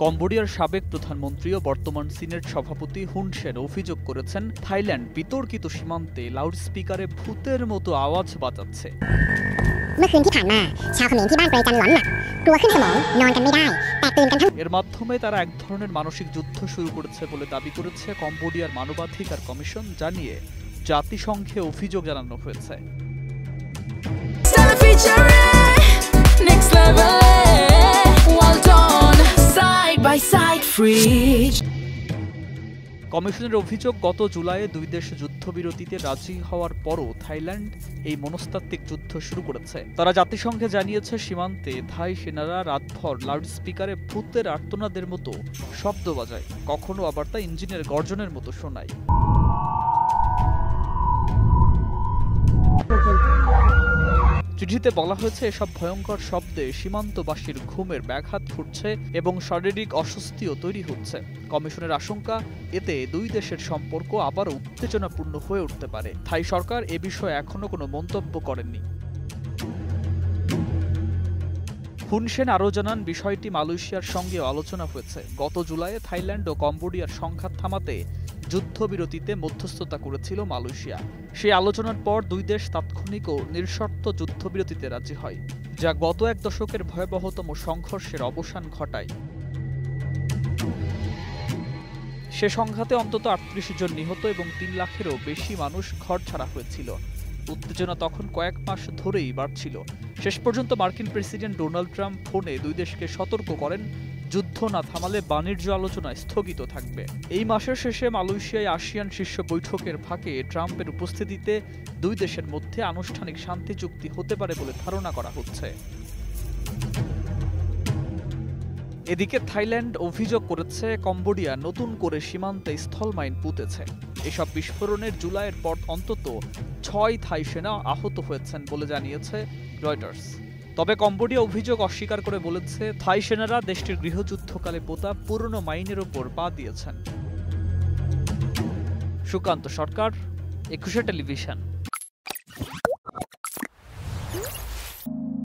কম্বোডিয়ার সাবেক প্রধানমন্ত্রী ও বর্তমান সিনেট সভাপতি হুন সেন অভিযোগ করেছেন, থাইল্যান্ড বিতর্কিত সীমান্তে লাউডস্পিকারে ভূতের মতো আওয়াজ বাজাচ্ছে। এর মাধ্যমে তারা এক ধরনের মানসিক যুদ্ধ শুরু করেছে বলে দাবি করেছে কম্বোডিয়ার মানবাধিকার কমিশন, জানিয়ে জাতিসংঘে অভিযোগ জানানো হয়েছে। কমিশনের অভিযোগ, গত জুলাইয়ে দুই দেশ যুদ্ধবিরতিতে রাজি হওয়ার পরও থাইল্যান্ড এই মনস্তাত্ত্বিক যুদ্ধ শুরু করেছে। তারা জাতিসংঘে জানিয়েছে, সীমান্তে থাই সেনারা রাতভর লাউডস্পিকারে ভূতের আর্তনাদের মতো শব্দ বাজায়, কখনো আবার তা ইঞ্জিনের গর্জনের মতো শোনায়। চিঠিতে বলা হয়েছে, এসব ভয়ঙ্কর শব্দে সীমান্তবাসীর ঘুমের ব্যাঘাত ঘটছে এবং শারীরিক অস্বস্তিও তৈরি হচ্ছে। কমিশনের আশঙ্কা, এতে দুই দেশের সম্পর্ক আবারও উত্তেজনাপূর্ণ হয়ে উঠতে পারে। থাই সরকার এ বিষয়ে এখনো কোনো মন্তব্য করেননি। হুন সেন আরও জানান, বিষয়টি মালয়েশিয়ার সঙ্গেও আলোচনা হয়েছে। গত জুলাইয়ে থাইল্যান্ড ও কম্বোডিয়ার সংঘাত থামাতে যুদ্ধবিরতিতে মধ্যস্থতা করেছিল মালয়েশিয়া। সেই আলোচনার পর দুই দেশ তাৎক্ষণিক ও নিঃশর্ত যুদ্ধবিরতিতে রাজি হয়, যা গত এক দশকের ভয়াবহতম সংঘর্ষের অবসান ঘটায়। সে সংঘাতে অন্তত ৩৮ জন নিহত এবং ৩ লাখেরও বেশি মানুষ ঘরছাড়া হয়েছিল। উত্তেজনা তখন কয়েক মাস ধরেই বাড়ছিল। শেষ পর্যন্ত মার্কিন প্রেসিডেন্ট ডোনাল্ড ট্রাম্প ফোনে দুই দেশকে সতর্ক করেন, যুদ্ধ না থামালে বাণিজ্য আলোচনা স্থগিত থাকবে। এই মাসের শেষে মালয়েশিয়ায় আসিয়ান শীর্ষ বৈঠকের ফাঁকে ট্রাম্পের উপস্থিতিতে দুই দেশের মধ্যে আনুষ্ঠানিক শান্তি চুক্তি হতে পারে বলে ধারণা করা হচ্ছে। এদিকে থাইল্যান্ড অভিযোগ করেছে, কম্বোডিয়া নতুন করে সীমান্তে স্থলমাইন পুঁতেছে। এসব বিস্ফোরণের জুলাইয়ের পর অন্তত ৬ থাই সেনা আহত হয়েছেন বলে জানিয়েছে রয়টার্স। তবে কম্বোডিয়া অভিযোগ অস্বীকার করে বলেছে, থাই সেনারা দেশটির গৃহযুদ্ধকালে পোতা পুরনো মাইনের ওপর পা দিয়েছেন। সুকান্ত সরকার, ২১ টেলিভিশন।